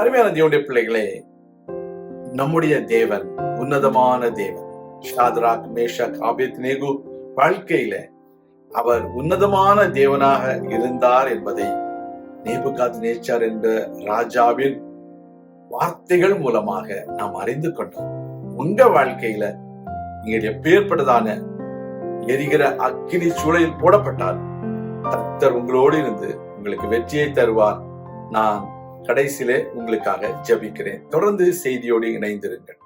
அருமையான தேவனுடைய பிள்ளைகளே, நம்முடைய தேவன் உன்னதமான தேவன். ஷாத்ராக், மேஷாக், ஆபேத்நேகோ வாழ்க்கையில அவர் உன்னதமான தேவனாக இருந்தார் என்பதை நேபுகாத்நேச்சார் என்ற ராஜாவின் வார்த்தைகள் மூலமாக நாம் அறிந்து கொண்டோம். உங்க வாழ்க்கையில நீங்கள் எப்பேற்பட்டதான எரிகிற அக்கினி சூளையில் போடப்பட்டால் கர்த்தர் உங்களோடு இருந்து உங்களுக்கு வெற்றியை தருவார். நான் கடைசியிலே உங்களுக்காக ஜெபிக்கிறேன். தொடர்ந்து செய்தியோடு இணைந்திருங்கள்.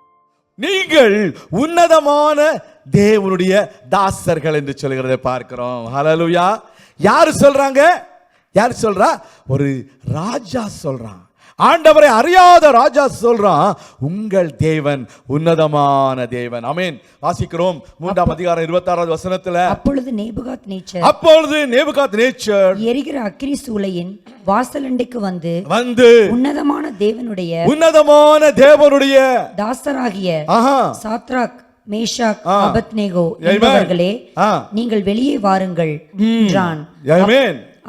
நீங்கள் உன்னதமான தேவனுடைய தாசர்கள் என்று சொல்கிறதை பார்க்கிறோம். ஹல்லேலூயா. யாரு சொல்றாங்க? யார் சொல்றா? ஒரு ராஜா சொல்றான். ஆண்டவரை அறியாத ராஜா சொல்றான், உங்கள் தேவன் உன்னதமான தேவன். ஆமென். வாசிக்கிறோம் 3ஆம் அதிகாரம் 26வது வசனத்துல, அப்பொழுது நேபுகாத்நேச்சர் எரிகிற அக்கினி சூளையின் வாசலண்டைக்கு வந்து உன்னதமான தேவனுடைய தாசராகிய சாத்ராக், மேஷாக், ஆபேத்நேகோ என்பவர்களே, நீங்கள் வெளியே வாருங்கள் என்றான்.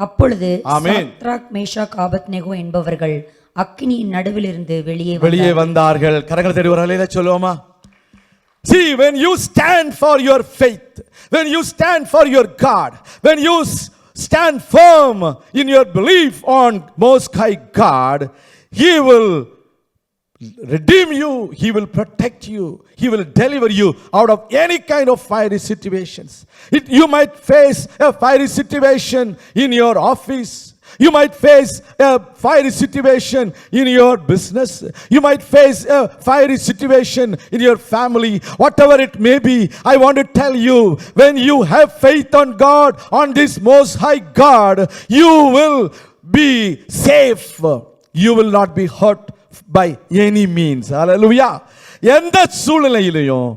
அப்பொழுது சாத்ராக், மேஷாக், ஆபேத்நேகோ என்பவர்கள் அக்கினியின் நடுவில் இருந்து வெளியே வந்தார்கள். கரங்களை தேடி ஒரு ஹல்லேலூயா சொல்லுவோமா? See, when you stand for your faith, when you stand for your God, when you stand firm in your belief on Most High God, He will redeem you, He will protect you, He will deliver you out of any kind of fiery situations. You might face a fiery situation in your office. You might face a fiery situation in your business. You might face a fiery situation in your family. Whatever it may be, I want to tell you, when you have faith on God, on this Most High God, you will be safe. You will not be hurt by any means. Hallelujah. எந்த சூழ்நிலையிலும்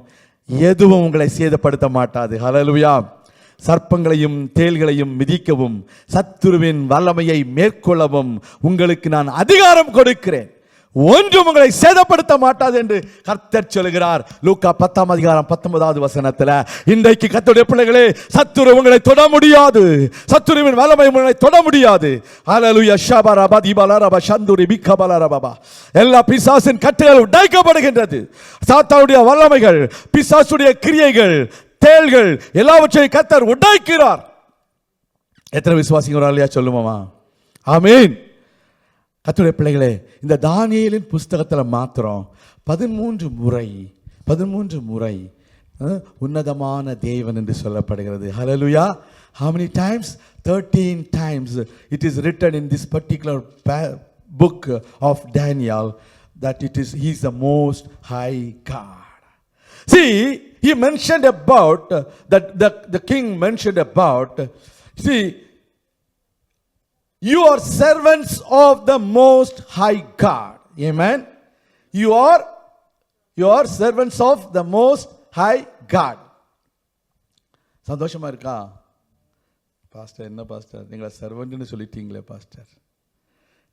எதுவும் உங்களை சேதப்படுத்த மாட்டாது. ஹல்லேலூயா. சர்ப்பங்களையும் தேள்களையும் மிதிக்கவும் சத்துருவின் வல்லமையை மேற்கொள்ளவும் உங்களுக்கு நான் அதிகாரம் கொடுக்கிறேன், ஒன்றும் உங்களை சேதப்படுத்த மாட்டாது என்று கர்த்தர் சொல்கிறார். லூக்கா 10ஆம் அதிகாரம் 19வது வசனத்துல, இன்றைக்கு கர்த்தருடைய பிள்ளைகளே, சத்துரு உங்களை தொட முடியாது, சத்துருவின் வல்லமை உங்களை தொட முடியாது. ஹல்லேலூயா. ஷபரபா திபலரபா சந்துரி பிகபலரபா. எல்லா பிசாசின் கட்டுகள் உடைக்கப்படுகின்றது. சாத்தானுடைய வல்லமைகள், பிசாசுடைய கிரியைகள், தேள்கள் எல்லாவற்றையும் கர்த்தர் உடைக்கிறார். எத்தனை விசுவாசிங்க ஒரு ஹல்லேலூயா சொல்லுவோமா? ஆமென். கர்த்தருடைய பிள்ளைகளே, இந்த தானியேலின் புஸ்தகத்தில் மாத்திரம் 13 முறை உன்னதமான தேவன் என்று சொல்லப்படுகிறது. ஹல்லேலூயா. How many times? 13 times it is written in this particular book of Daniel that he is the most high God. See, he mentioned about that the king mentioned about, see, you are servants of the Most High God. Amen. You are servants of the Most High God. சந்தோஷமா இருக்கா? Pastor, என்ன pastor நீங்க சர்வெண்ட்னு சொல்லிட்டீங்களே pastor.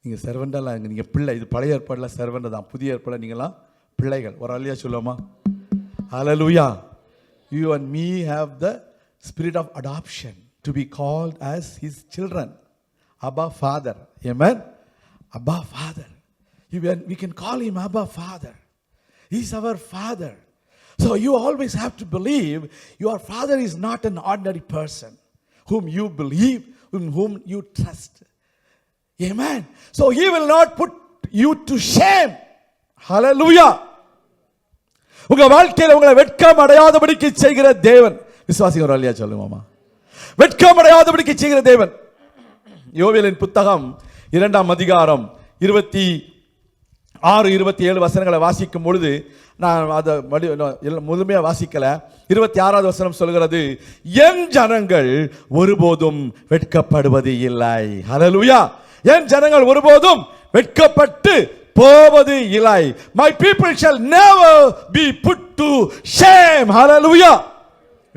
நீங்க சர்வெண்டெல்லாம், நீங்க பிள்ளை. இது பழைய ஏற்பாடுல சர்வெண்ட் தான், புதிய ஏற்பாடுல நீங்களாம் பிள்ளைகள். ஒரு ஹல்லேலூயா சொல்லுவோமா? ஹல்லேலூயா. You and me have the spirit of adoption to be called as His children. Abba Father. Amen. Abba Father. We can call Him Abba Father. He's our Father. So you always have to believe your Father is not an ordinary person whom you believe, in whom you trust. Amen. So He will not put you to shame. Hallelujah. உங்க வாழ்க்கையில் உங்களை வெட்கம் அடையாதபடிக்கு செய்கிற தேவன். விசுவாசிங்க ஒரு ஹல்லேலூயா சொல்லுவோமா? வெட்கம் அடையாதபடிக்கு செய்கிற தேவன். யோவேலின் புத்தகம் 2ஆம் அதிகாரம் 26-27 வசனங்களை வாசிக்கும் பொழுது, நான் அதை முழுமையாக வாசிக்கல. 26வது வசனம் சொல்கிறது, என் ஜனங்கள் ஒருபோதும் வெட்கப்படுவது இல்லை. ஹல்லேலூயா. என் ஜனங்கள் ஒருபோதும் வெட்கப்பட்டு போவது இல்லை. My people shall never be put to shame. Hallelujah.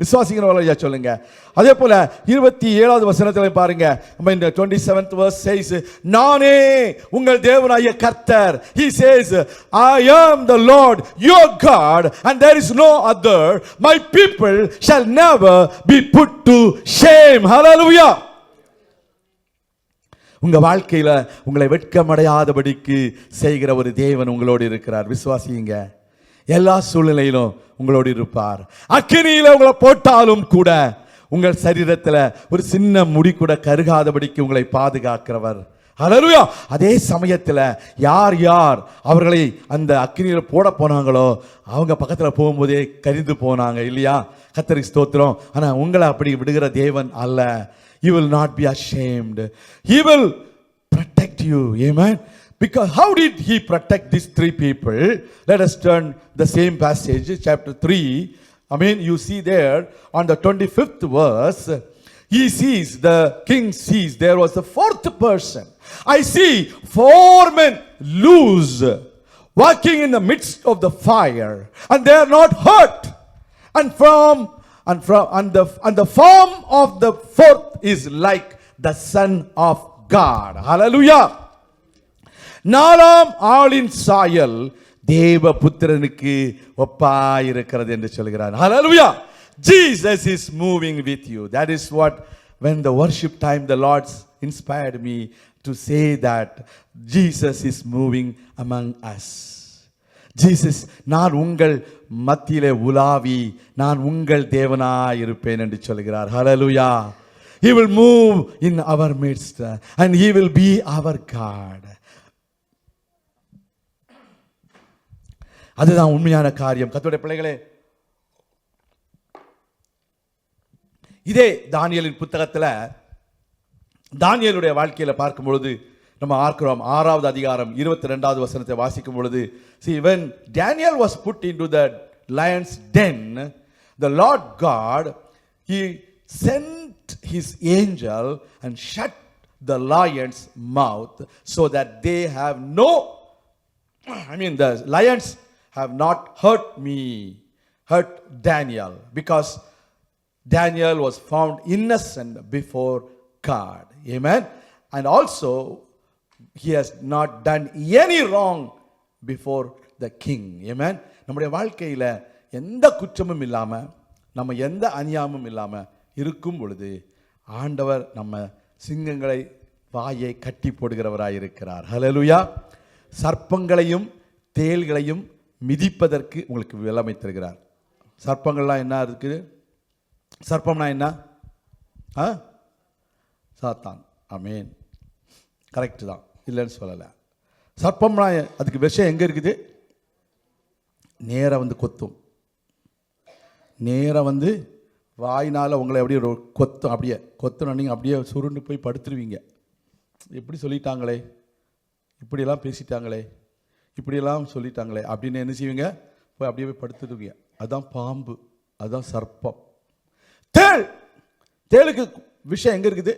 விசுவாசிக்கிறவங்களா சொல்லுங்க. அதே போல 27வது வசனத்துல பாருங்க, 27th verse says, நானே உங்கள் தேவனாகிய கர்த்தர். He says, I am the Lord your God and there is no other. My people shall never be put to shame. Hallelujah. உங்க வாழ்க்கையில உங்களை வெட்கமடையாதபடிக்கு செய்கிற ஒரு தேவன் உங்களோடு இருக்கிறார். விசுவாசியுங்க. எல்லா சூழ்நிலையிலும் உங்களோடு இருப்பார். அக்கினியில உங்களை போட்டாலும் கூட உங்கள் சரீரத்துல ஒரு சின்ன முடி கூட கருகாதபடிக்கு உங்களை பாதுகாக்கிறவர். ஹல்லேலூயா. அதே சமயத்துல யார் யார் அவர்களை அந்த அக்கினியில போட போனாங்களோ அவங்க பக்கத்துல போகும்போதே கரிந்து போனாங்க இல்லையா? கர்த்தருக்கு ஸ்தோத்திரம். ஆனா உங்களை அப்படி விடுகிற தேவன் அல்ல. He will not be ashamed. He will protect you. Amen. Because how did he protect these three people? Let us turn the same passage, chapter 3. I mean, you see there on the 25th verse, he sees, the king sees, there was a fourth person. I see 4 men loose, walking in the midst of the fire, and they are not hurt. And the form of the fourth is like the Son of God. Hallelujah. நாலாம் ஆளின் சாயல் தேவபுத்திரனுக்கு ஒப்பாயிருக்கிறது என்று சொல்கிறார். Hallelujah. Jesus is moving with you. That is what, when the worship time, the Lord inspired me to say that Jesus is moving among us. Jesus, நான் உங்கள் மத்தியிலே உலாவி நான் உங்கள் தேவனாய் இருப்பேன் என்று சொல்கிறார். Hallelujah. He will move in our midst and he will be our God. அதுதான் உண்மையான காரியம். கர்த்தருடைய பிள்ளைகளே, இதே தானியேலின் புத்தகத்துல தானியேலுடைய வாழ்க்கையில பார்க்கும் பொழுது நம்ம பார்க்கிறோம். 6வது அதிகாரம் 22வது வசனத்தை வாசிக்கும் பொழுது, see, when Daniel was put into the lion's den, the Lord God, he sent his angel and shut the lion's mouth so that they have no, the lions have not hurt Daniel, because Daniel was found innocent before God. Amen. And also he has not done any wrong before the king. Amen. நம்முடைய வாழ்க்கையில எந்த குற்றமும் இல்லாம நம்ம எந்த அநியாயமும் இல்லாம இருக்கும் பொழுது ஆண்டவர் நம்ம சிங்கங்களை வாயை கட்டி போடுகிறவராய் இருக்கிறார். ஹல்லேலூயா. சர்ப்பங்களையும் தேள்களையும் மிதிப்பதற்கு உங்களுக்கு வல்லமை தருகிறார். சர்ப்பங்கள்லாம் என்ன இருக்குது? சர்ப்பம்னா என்ன? சாத்தான். ஆமென். கரெக்ட் தான், இல்லைன்னு சொல்லலை. சர்ப்பம்னா அதுக்கு விஷம் எங்கே இருக்குது? நேராக வந்து கொத்தும். நேராக வந்து வாயினால் உங்களை அப்படியே கொத்தும். அப்படியே கொத்தணும், நீங்கள் அப்படியே சுருண்டு போய் படுத்துருவீங்க. எப்படி சொல்லிட்டாங்களே, இப்படியெல்லாம் பேசிட்டாங்களே, இப்படியெல்லாம் சொல்லிட்டாங்களே அப்படின்னு என்ன செய்வீங்க? போய் அப்படியே போய் படுத்துடுவீங்க. அதுதான் பாம்பு, அதுதான் சர்ப்பம். தேளுக்கு விஷயம் எங்கே இருக்குது?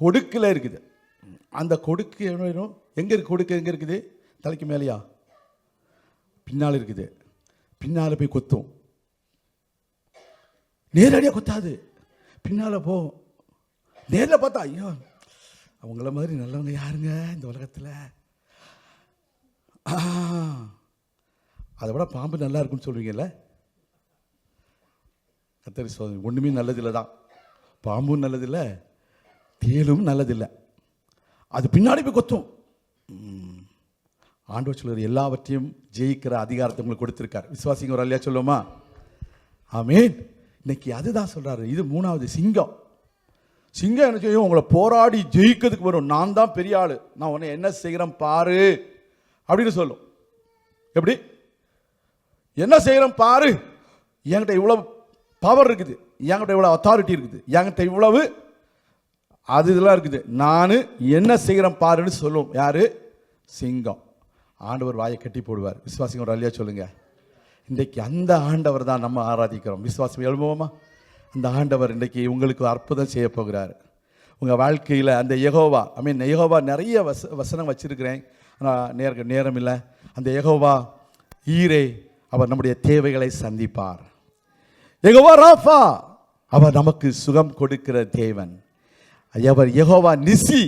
கொடுக்கில் இருக்குது. அந்த கொடுக்கு எங்கே இருக்கு? கொடுக்கு எங்கே இருக்குது? தலைக்கு மேலேயா? பின்னால் இருக்குது. பின்னால் போய் கொத்தும். நேரடியாக கொத்தாது, பின்னால் போகும். நேரில் பார்த்தா ஐயோ அவங்கள மாதிரி நல்லவங்க யாருங்க இந்த உலகத்தில்? அதை விட பாம்பு நல்லா இருக்குன்னு சொல்லுவீங்கல்ல? கர்த்தர் சொல்லுங்க, ஒன்றுமே நல்லதில்லை தான். பாம்பும் நல்லதில்லை, தேலும் நல்லதில்லை. அது பின்னாடி போய் கொத்தும். ஆண்டவர் சொல்லுவார், எல்லாவற்றையும் ஜெயிக்கிற அதிகாரத்தை உங்களுக்கு கொடுத்திருக்கார். விசுவாசிங்க ஒரு அல்லையா சொல்லுவோமா? ஆமென். இன்னைக்கு அதுதான் சொல்றாரு. இது 3வது சிங்கம். சிங்கம் என்ன செய்யும்? உங்களை போராடி ஜெயிக்கிறதுக்கு வரும். நான் தான் பெரிய ஆளு, நான் உன்னை என்ன செய்கிறேன் பாரு அப்படின்னு சொல்லும். எப்படி? என்ன செய்கிறேன் பாரு, என்கிட்ட இவ்வளவு பவர் இருக்குது, என்கிட்ட இவ்வளவு அத்தாரிட்டி இருக்குது, என்கிட்ட இவ்வளவு அது இதெல்லாம் இருக்குது, நான் என்ன செய்கிறேன் பாருன்னு சொல்லும். யாரு? சிங்கம். ஆண்டவர் வாயை கட்டி போடுவார். விசுவாசிங்க ஒரு அல்லையா சொல்லுங்க. இன்றைக்கு அந்த ஆண்டவர் தான் நம்ம ஆராதிக்கிறோம். விசுவாசம் எழுப்புவோமா? அந்த ஆண்டவர் இன்றைக்கு உங்களுக்கு அற்புதம் செய்ய போகிறார் உங்கள் வாழ்க்கையில். அந்த யெகோவா, யெகோவா நிறைய வசனம் வச்சிருக்கிறேன், ஆனால் நேரம் இல்லை. அந்த யெகோவா ஈரே, அவர் நம்முடைய தேவைகளை சந்திப்பார். யெகோவா ராஃபா, அவர் நமக்கு சுகம் கொடுக்கிற தேவன். அவர் யெகோவா நிசி,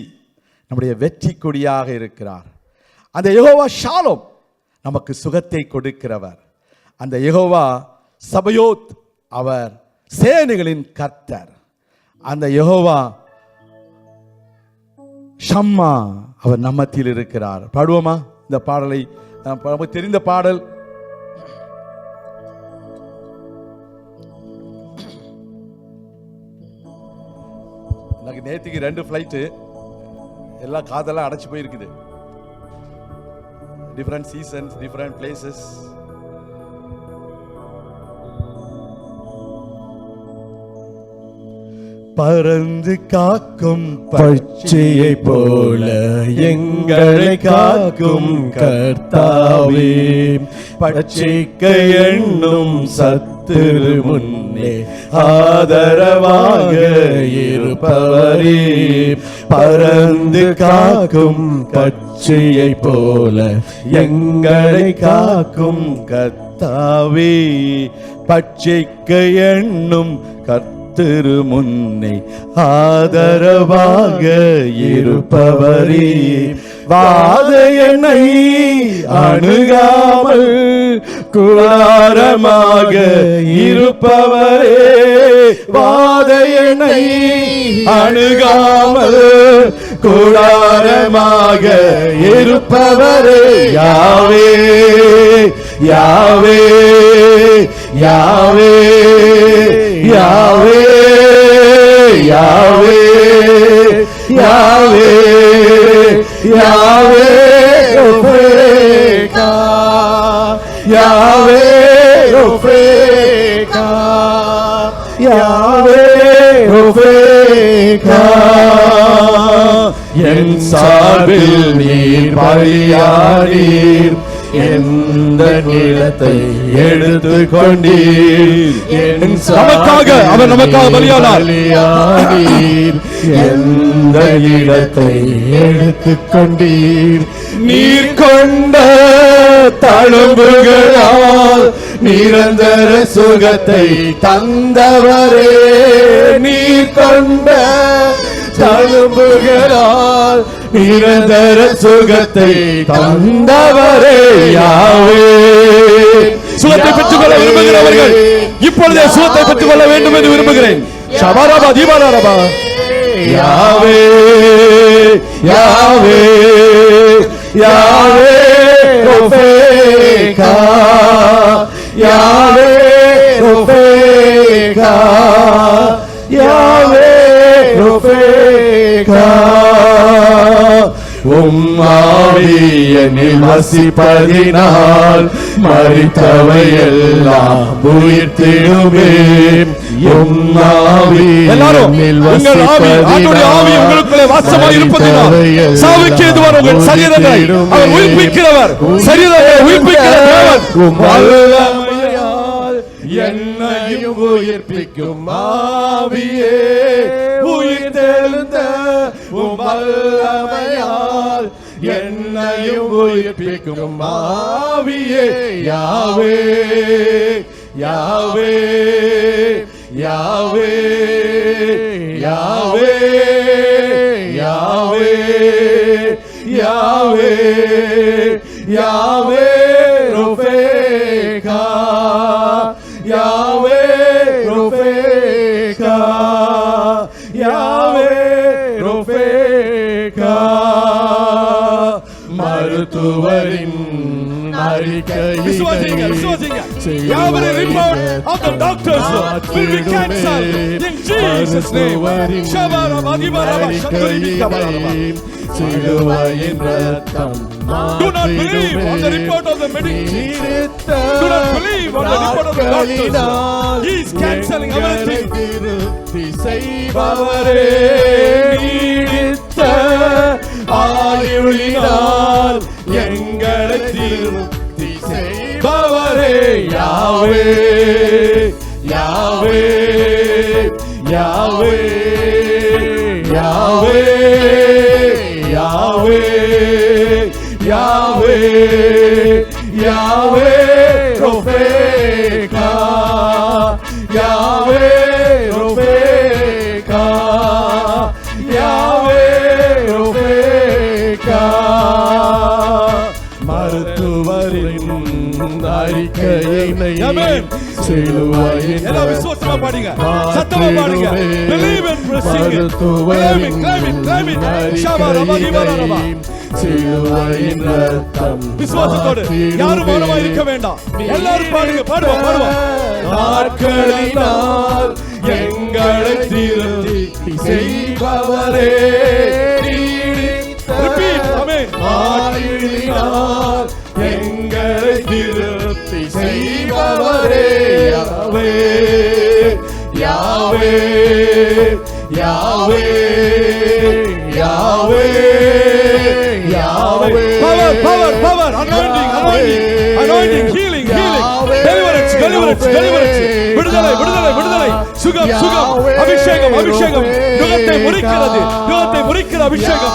நம்முடைய வெற்றி கொடியாக இருக்கிறார். அந்த யெகோவா ஷாலோம், நமக்கு சுகத்தை கொடுக்கிறவர். அந்த யெகோவா சபயோத், அவர் சேனைகளின் கர்த்தர். அந்த யெகோவா ஷம்மா அவர் நம்ம மத்தியில் இருக்கிறார். பாடுவோமா இந்த பாடலை? நமக்கு தெரிந்த பாடல். எனக்கு நேற்றுக்கு 2 ஃப்ளைட்டு, எல்லா காதெல்லாம் அடைச்சு போயிருக்குது. Different seasons, different places. பறந்து காக்கும் பச்சையை போல எங்களை காக்கும் கர்த்தாவே, பச்சைக்கு எண்ணும் சத்துரு முன்னே ஆதரவாக இருப்பவரே, பறந்து காக்கும் பச்சையை போல எங்களை காக்கும் கர்த்தாவே, பச்சைக்கு எண்ணும் திரு முன்னை ஆதரவாக இருப்பவரே, வாதையனை அணுகாமல் கூடாரமாக இருப்பவரே, வாதையனை அணுகாமல் கூடாரமாக இருப்பவரே, யாவே யாவே யாவே யாவே யாவே யாவே யாவே ஒஃபேகா, யாவே ஒஃபேகா, யாவே ஒஃபேகா, என் சார்பில் நீர் பலியானீர், எந்த நிலத்தை எடுத்துக் கொண்டீர், நமக்காக அவர் நமக்காக பலியானார், எந்த இடத்தை எடுத்துக் கொண்டீர், நீர் கொண்ட தழும்புகளால் நிரந்தர சுகத்தை தந்தவரே, நீர் கொண்ட தழும்புகளால் நிரந்தர சுகத்தை தந்தவரே, யாவே. சுகத்தை பெற்றுக்கொள்ள விரும்புகிறவர்கள் இப்பொழுதே சுகத்தை பெற்றுக்கொள்ள வேண்டும் என்று விரும்புகிறேன். ஷபாரபா தீபாரபா, யாவே யாவே யாவே ஒஃபேகா, யாவே ஒஃபேகா, யாவே ஒஃபேகா, உம்மாவியனில் வசிப்பதினால் மரித்தவையெல்லாம் உயிர்த்திடுமே, உம்மாவியனில் வசிப்பதினால் உங்களுக்குள்ளே வாசமாய் இருப்பதினால் சாவுக்கு எதுவான உங்கள் சரீரத்தை அவர் உயிர்ப்பிக்கிறவர், சரீரத்தை உயிர்ப்பிக்கிற தேவன், வல்லமையால் என்னையும் உயிர்ப்பிக்கும் ஆவியே, உயிர்த்தெழுந்த உம் வல்லமையால் என்னையும் உயிர்ப்பிக்கும் ஆவியே, யாவே யாவே யாவே யாவே யாவே யாவே யாவே ரொஃபேகா, யாவே ரொஃபேகா, யாவே ரொஃபேகா, மருத்துவரின் Every report of the doctors will be cancelled in Jesus' name. Do not believe on the report of the medical. Do not believe on the report of the doctors. He is cancelling everything. ஆயுளினால் எங்களை திருப்தி செய்பவரே, யாவே யாவே யாவே யாவே யாவே யாவே யாவே ரொஃபேகா, யாவே ரொஃபேகா, யாவே ரொஃபேகா, மருத்துவரின் அறிக்கையினை சிலுவையின் எல்லாம் விசுவாசமா பாடுங்க, சத்தமா பாடுங்க. Believe and receive it. Claim it, claim it, claim it. ஷபா ரபா திபா ரபா. சிலுவையின் ரத்தம் விசுவாசத்தோடு யாரும் மௌனமா இருக்க வேண்டாம். எல்லாரும் பாடுங்க, பாடுவோம், பாடுவோம். நாட்களினால் எங்களை திருத்தி செய்பவரே, Repeat, amen. நாட்களினால் எங்களை திருத்தி செய்பவரே, யாவே யாவே யாவே யாவே யாவே. Power, power, power. Anointing, anointing, anointing, healing, healing. Deliverance, deliverance, deliverance. விடுதலை, விடுதலை, விடுதலை. சுகம், சுகம். அபிஷேகம், அபிஷேகம். நுகத்தை முறிக்கிறது, நுகத்தை முறிக்கிற அபிஷேகம்.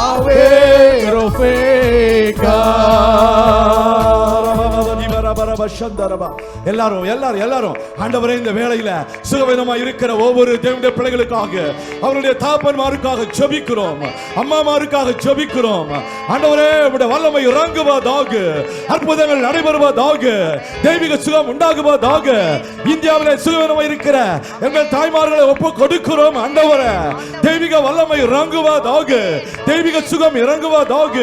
எல்லாரும் எல்லாரும் எல்லாரும் ஆண்டவரே, இந்த வேளையில சுகவீனமா இருக்கிற ஒவ்வொரு தேவனுடைய பிள்ளைகளுக்காக, அவருடைய தாப்பன்மாருக்காக ஜெபிக்கிறோம், அம்மாமாருக்காக ஜெபிக்கிறோம். ஆண்டவரே, உம்முடைய வல்லமை இறங்குவதாக, அற்புதங்கள் நடைபெறுவதாக, தெய்வீக சுகம் உண்டாகுவதாக. இந்தியாவிலே சுகவீனமா இருக்கிற எங்கள் தாய்மார்களை ஒப்பு கொடுக்கிறோம். ஆண்டவரே, தெய்வீக வல்லமை இறங்குவதாக, தெய்வீக சுகம் இறங்குவதாக.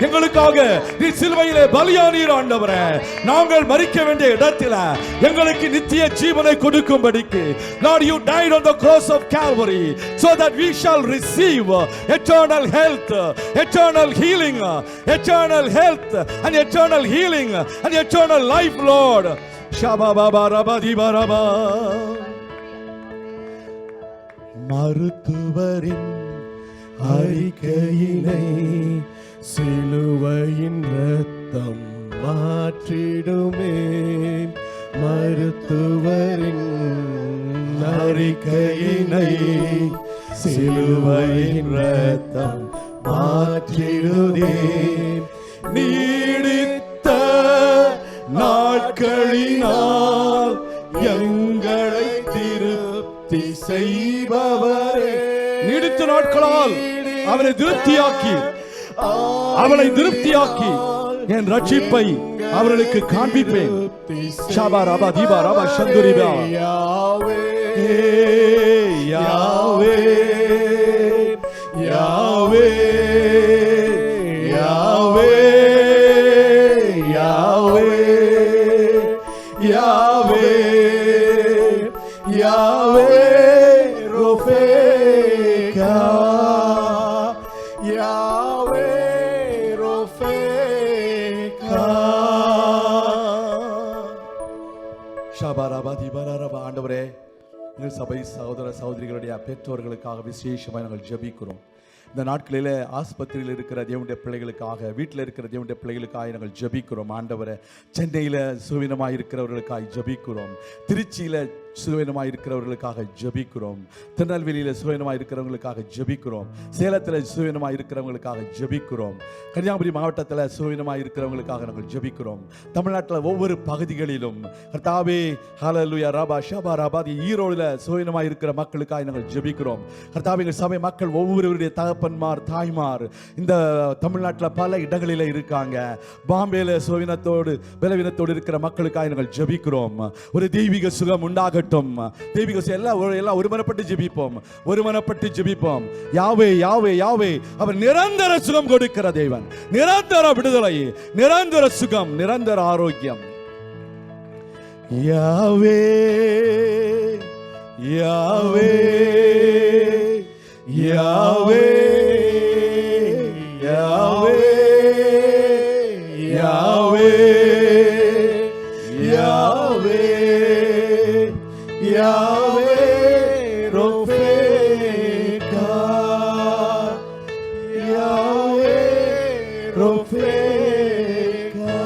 எங்களுக்காக நீ சிலுவையிலே பலியானீர் ஆண்டவரே. நாங்கள் மரிக்க வேண்டிய இடத்தில் எங்களுக்கு நித்திய ஜீவனை கொடுக்கும்படிக்கு, Lord, you died on the cross of Calvary so that we shall receive eternal health, eternal healing, eternal health and eternal healing and eternal life, Lord. Shaba baba raba diba raba. மருத்துவரின் அறிக்கையினை சிலுவையின் ரத்தம் மாற்றிடுமே, மருத்துவரின் அறிக்கையினை சிலுவையின் ரத்தம் மாற்றிடுதே. நீடித்த நாட்களினால் எங்களை திருப்தி செய்பவரே, நீடித்த நாட்களால் அவரை திருப்தியாக்கி, அவளை திருப்தியாக்கி என் ரட்சிப்பை அவர்களுக்கு காண்பிப்பேன். ஷாபா ரபா தீபா ரபா சந்துரிபா. யாவே யாவே யாவே யாவே யாவே யாவே யாவே ரோஃபேகா, யாவே ரோஃபேகா. ஷாபா ரபா தீபா ரபா. ஆண்டவரே, எங்கள் சபை சகோதர சகோதரிகளுடைய பெற்றோர்களுக்காக விசேஷமாக நாங்கள் ஜெபிக்கிறோம். இந்த நாட்களில் ஆஸ்பத்திரியில் இருக்கிற தேவனுடைய பிள்ளைகளுக்காக, வீட்டில் இருக்கிற தேவனுடைய பிள்ளைகளுக்காக நாங்கள் ஜெபிக்கிறோம். ஆண்டவரை, சென்னையில் சுவீனமாக இருக்கிறவர்களுக்காக ஜெபிக்கிறோம், திருச்சியில் சுவீனமாக இருக்கிறவர்களுக்காக ஜெபிக்கிறோம், திருநெல்வேலியில் சுவீனமாக இருக்கிறவங்களுக்காக ஜெபிக்கிறோம், சேலத்தில் சுவீனமாக இருக்கிறவங்களுக்காக ஜெபிக்கிறோம், கன்னியாகுமரி மாவட்டத்தில் சுவீனமாக இருக்கிறவங்களுக்காக நாங்கள் ஜெபிக்கிறோம். தமிழ்நாட்டில் ஒவ்வொரு பகுதிகளிலும் கர்த்தாவே, ஹல்லேலூயா ரபா ஷபா ரபா, ஈரோடில் சுவீனமாக இருக்கிற மக்களுக்காக நாங்கள் ஜெபிக்கிறோம். கர்த்தாவே, எங்கள் சபை மக்கள் ஒவ்வொருவருடைய தகப்பன்மார், தாய்மார் இந்த தமிழ்நாட்டில் பல இடங்களில் இருக்காங்க. பாம்பேல சுவீனத்தோடு பலவீனத்தோடு இருக்கிற மக்களுக்காக நாங்கள் ஜெபிக்கிறோம். ஒரு தெய்வீக சுகம் உண்டாகட்டும். தெய்வீக எல்லாம் ஒருமனப்பட்டு ஜெபிப்போம், ஒருமனப்பட்டு ஜெபிப்போம். யாவே யாவே யாவே, அவர் நிரந்தர சுகம் கொடுக்கிற தேவன், நிரந்தர விடுதலை, நிரந்தர சுகம், நிரந்தர ஆரோக்கியம். யாவே யாவே யாவே யாவே யாவே யாவே யாவே ரோஃபேகா, யாவே ரோஃபேகா.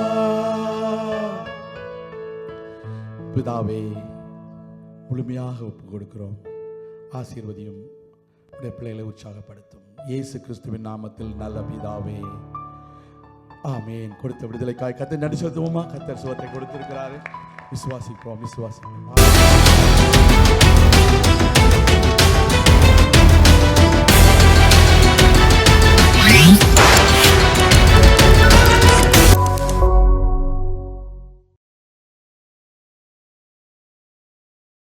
பிதாவே, முழுமையாக ஒப்பு கொடுக்கிறோம். ஆசீர்வதியும், உடைய பிள்ளைகளை உற்சாகப்படுத்தும். இயேசு கிறிஸ்துவின் நாமத்தில் நல்ல பிதாவே, ஆமேன். கொடுத்த விடுதலைக்காய் கர்த்தர் நன்றி செலுத்துவோமா? கர்த்தர் சுகத்தை கொடுத்திருக்கிறாரு. விசுவாசிப்போம், விசுவாசிப்போம்.